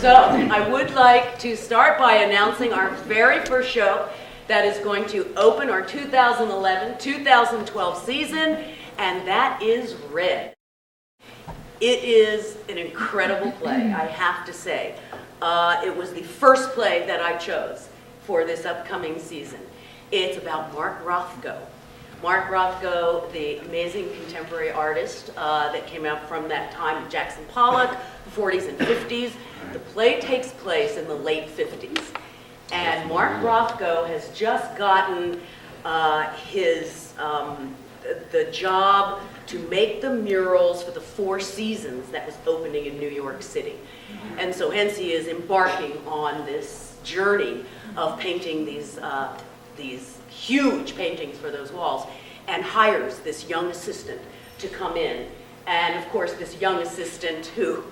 So I would like to start by announcing our very first show that is going to open our 2011-2012 season, and that is Red. It is an incredible play, I have to say. It was the first play that I chose for this upcoming season. It's about Mark Rothko. Mark Rothko, the amazing contemporary artist that came out from that time of Jackson Pollock, the 40s and 50s. The play takes place in the late 50s. And Mark Rothko has just gotten the job to make the murals for the Four Seasons that was opening in New York City. And so hence he is embarking on this journey of painting these huge paintings for those walls, and hires this young assistant to come in. And of course this young assistant who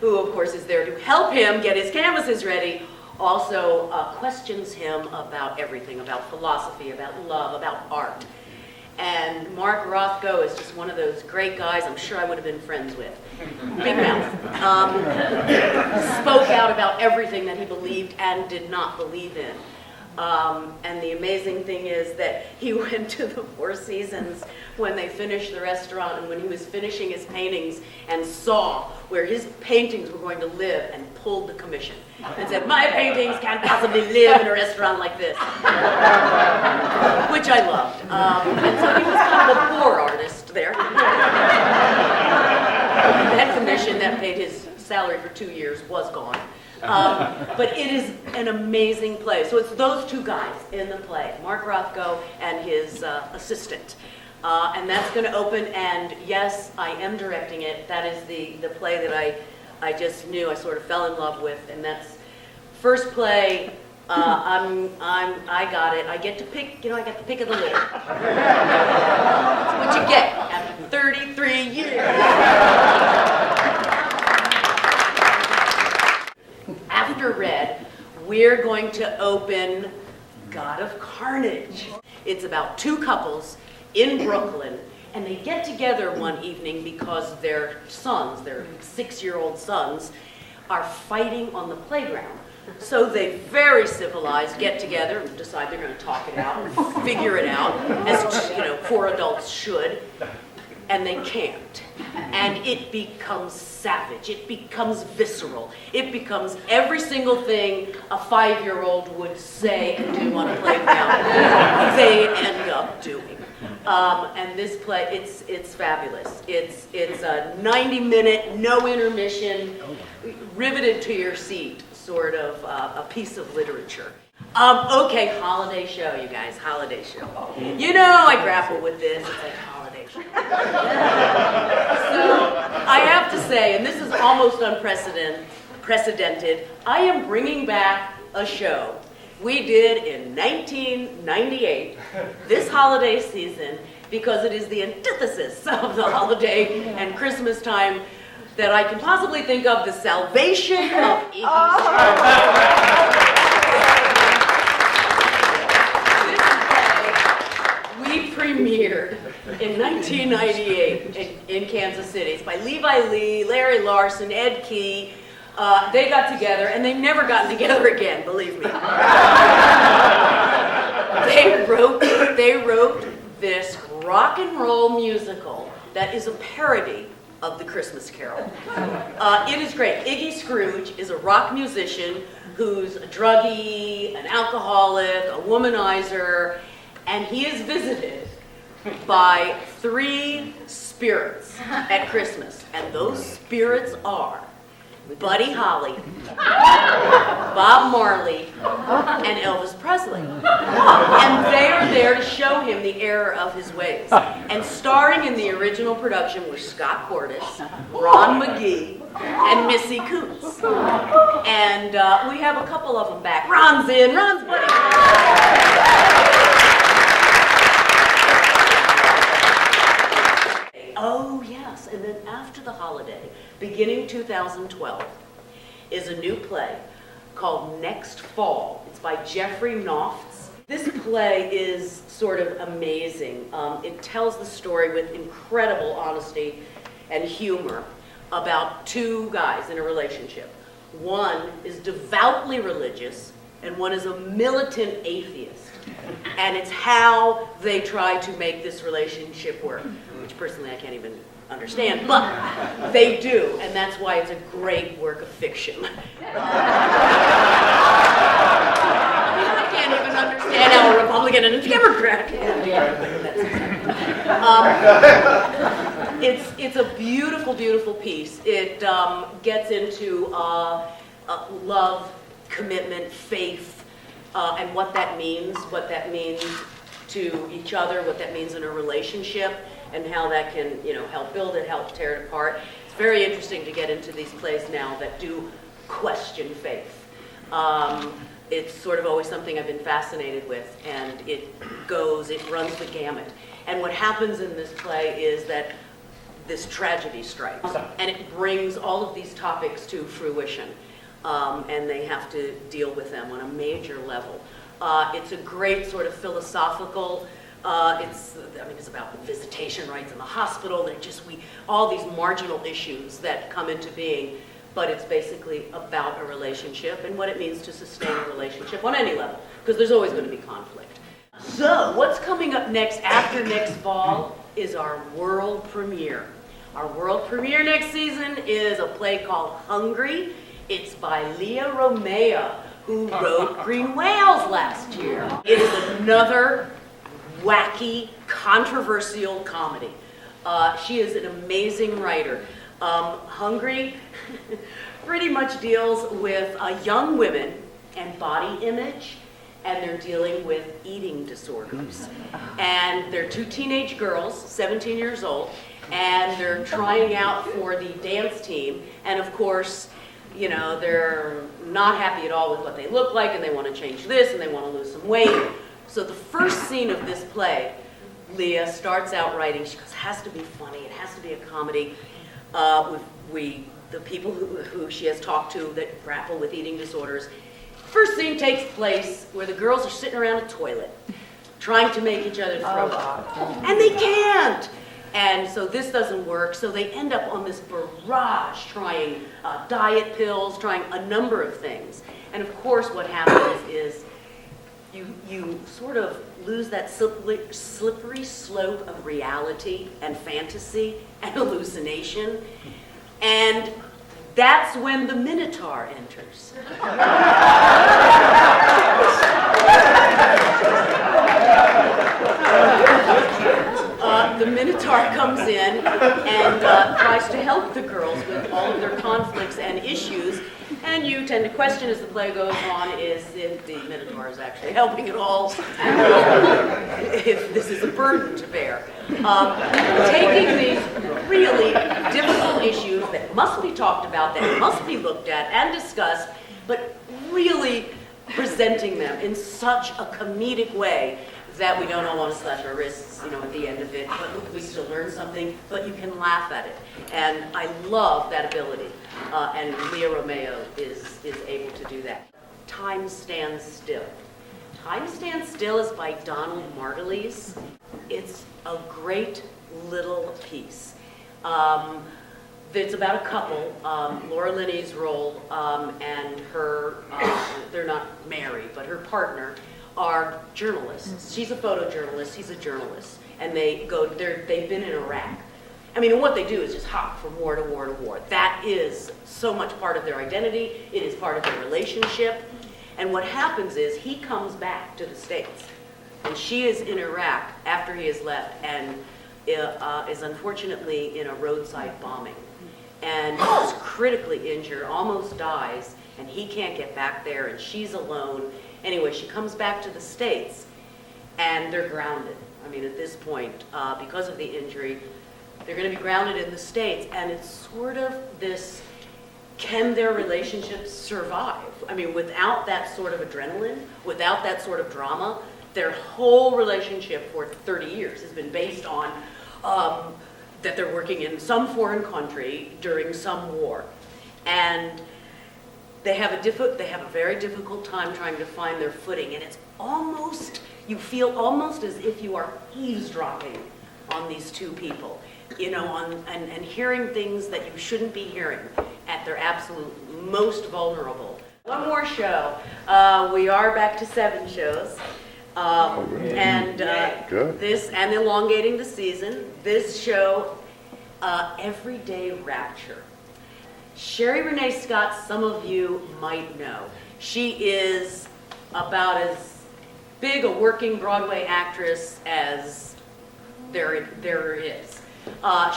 of course is there to help him get his canvases ready, also questions him about everything, about philosophy, about love, about art. And Mark Rothko is just one of those great guys I'm sure I would have been friends with. Big mouth. Spoke out about everything that he believed and did not believe in. And the amazing thing is that he went to the Four Seasons when they finished the restaurant, and when he was finishing his paintings and saw where his paintings were going to live, and pulled the commission and said, "My paintings can't possibly live in a restaurant like this," which I loved. And so he was kind of a poor artist there. That commission that paid his salary for 2 years was gone. But it is an amazing play. So it's those two guys in the play, Mark Rothko and his assistant. And that's going to open, and yes, I am directing it. That is the play that I just knew, I sort of fell in love with, and that's first play. I got it. I get to pick, I get the pick of the litter. That's what you get after 33 years. After Red, we're going to open God of Carnage. It's about two couples in Brooklyn, and they get together one evening because their sons, their 6-year-old sons, are fighting on the playground. So they very civilized get together and decide they're going to talk it out, figure it out, as four adults should. And they can't. And it becomes savage. It becomes visceral. It becomes every single thing a 5-year-old would say and do on a playground. They end up doing. And this play, it's fabulous. It's a 90-minute, no intermission, riveted to your seat sort of a piece of literature. Okay, holiday show, you guys, holiday show. I grapple with this. It's like holiday show. So I have to say, and this is almost unprecedented, I am bringing back a show we did in 1998, this holiday season, because it is the antithesis of the holiday and Christmas time that I can possibly think of, the salvation of Iggy. We premiered in 1998 in Kansas City. It's by Levi Lee, Larry Larson, Ed Key. They got together, and they've never gotten together again, believe me. They wrote this rock and roll musical that is a parody of The Christmas Carol. It is great. Iggy Scrooge is a rock musician who's a druggie, an alcoholic, a womanizer, and he is visited by 3 spirits at Christmas. And those spirits are Buddy Holly, Bob Marley, and Elvis Presley. And they are there to show him the error of his ways. And starring in the original production were Scott Cordes, Ron McGee, and Missy Coons. And we have a couple of them back. Ron's in. Ron's Buddy. Oh, yes. And then after the holiday, beginning 2012, is a new play called Next Fall. It's by Jeffrey Knopf. This play is sort of amazing. It tells the story with incredible honesty and humor about 2 guys in a relationship. One is devoutly religious, and one is a militant atheist. And it's how they try to make this relationship work, which personally I can't even understand, but they do, and that's why it's a great work of fiction. I can't even understand how a Republican and a Democrat can. It's a beautiful, beautiful piece. It gets into love, commitment, faith, and what that means to each other, what that means in a relationship, and how that can, help build it, help tear it apart. It's very interesting to get into these plays now that do question faith. It's sort of always something I've been fascinated with, and it runs the gamut. And what happens in this play is that this tragedy strikes, and it brings all of these topics to fruition, and they have to deal with them on a major level. It's a great sort of philosophical, it's about visitation rights in the hospital, and all these marginal issues that come into being, but it's basically about a relationship and what it means to sustain a relationship on any level, because there's always going to be conflict. So, what's coming up next after next fall is our world premiere. Our world premiere next season is a play called Hungry. It's by Leah Romeo, who wrote Green Whales last year. It is another wacky, controversial comedy. She is an amazing writer. Hungry pretty much deals with young women and body image, and they're dealing with eating disorders. And they're two teenage girls, 17 years old, and they're trying out for the dance team, and of course, they're not happy at all with what they look like, and they want to change this, and they want to lose some weight. So the first scene of this play, Leah starts out writing, she goes, it has to be funny, it has to be a comedy. The people who she has talked to that grapple with eating disorders. First scene takes place where the girls are sitting around a toilet, trying to make each other throw up. And they can't! And so this doesn't work, so they end up on this barrage trying diet pills, trying a number of things. And of course what happens is you sort of lose that slippery slope of reality and fantasy and hallucination. And that's when the Minotaur enters. The Minotaur comes in and tries to help the girls with all of their conflicts and issues, and you tend to question as the play goes on if the Minotaur is actually helping at all, if this is a burden to bear. Taking these really difficult issues that must be talked about, that must be looked at and discussed, but really presenting them in such a comedic way that we don't all want to slash our wrists, at the end of it, but we still learn something, but you can laugh at it. And I love that ability, and Leah Romeo is able to do that. Time Stands Still. Time Stands Still is by Donald Margulies. It's a great little piece. It's about a couple, Laura Linney's role, and her, they're not married, but her partner, are journalists. She's a photojournalist, he's a journalist, and they've been in Iraq. And what they do is just hop from war to war to war. That is so much part of their identity, it is part of their relationship, and what happens is he comes back to the States, and she is in Iraq after he has left, and is unfortunately in a roadside bombing, and is critically injured, almost dies, and he can't get back there, and she's alone. Anyway, she comes back to the States, and they're grounded. At this point, because of the injury, they're going to be grounded in the States, and it's sort of this, can their relationship survive? Without that sort of adrenaline, without that sort of drama, their whole relationship for 30 years has been based on that they're working in some foreign country during some war. And they have a very difficult time trying to find their footing, and it's almost, you feel almost as if you are eavesdropping on these two people, and hearing things that you shouldn't be hearing at their absolute most vulnerable. One more show. We are back to 7 shows. And this, and elongating the season, this show, Everyday Rapture. Sherry Renee Scott, some of you might know. She is about as big a working Broadway actress as there is.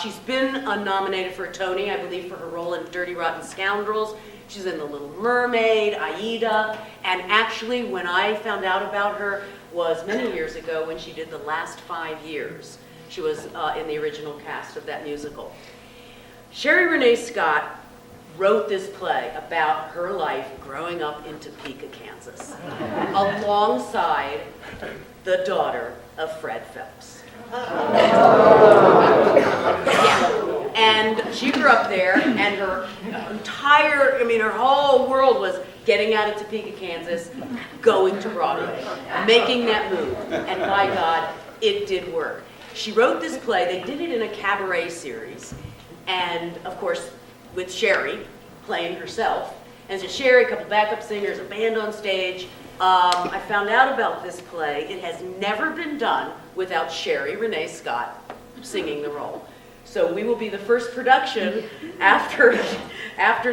She's been nominated for a Tony, I believe, for her role in Dirty Rotten Scoundrels. She's in The Little Mermaid, Aida, and actually when I found out about her was many years ago when she did The Last 5 Years. She was in the original cast of that musical. Sherry Renee Scott wrote this play about her life growing up in Topeka, Kansas, alongside the daughter of Fred Phelps. Yeah. And she grew up there, and her entire, her whole world was getting out of Topeka, Kansas, going to Broadway, making that move. And by God, it did work. She wrote this play. They did it in a cabaret series, and of course, with Sherry playing herself. And so Sherry, a couple backup singers, a band on stage. I found out about this play. It has never been done without Sherry Renee Scott singing the role. So we will be the first production after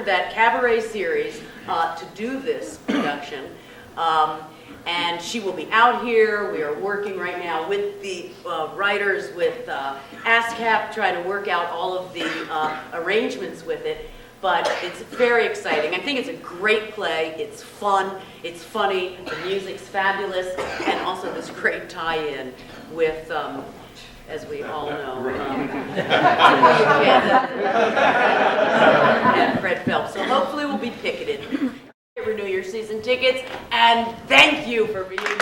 that cabaret series to do this production. And she will be out here. We are working right now with the writers, with ASCAP, trying to work out all of the arrangements with it. But it's very exciting. I think it's a great play. It's fun. It's funny. The music's fabulous. And also this great tie-in with, as we all know, and Fred Phelps. So hopefully we'll be picketed. Renew your season tickets. And thank you for being here.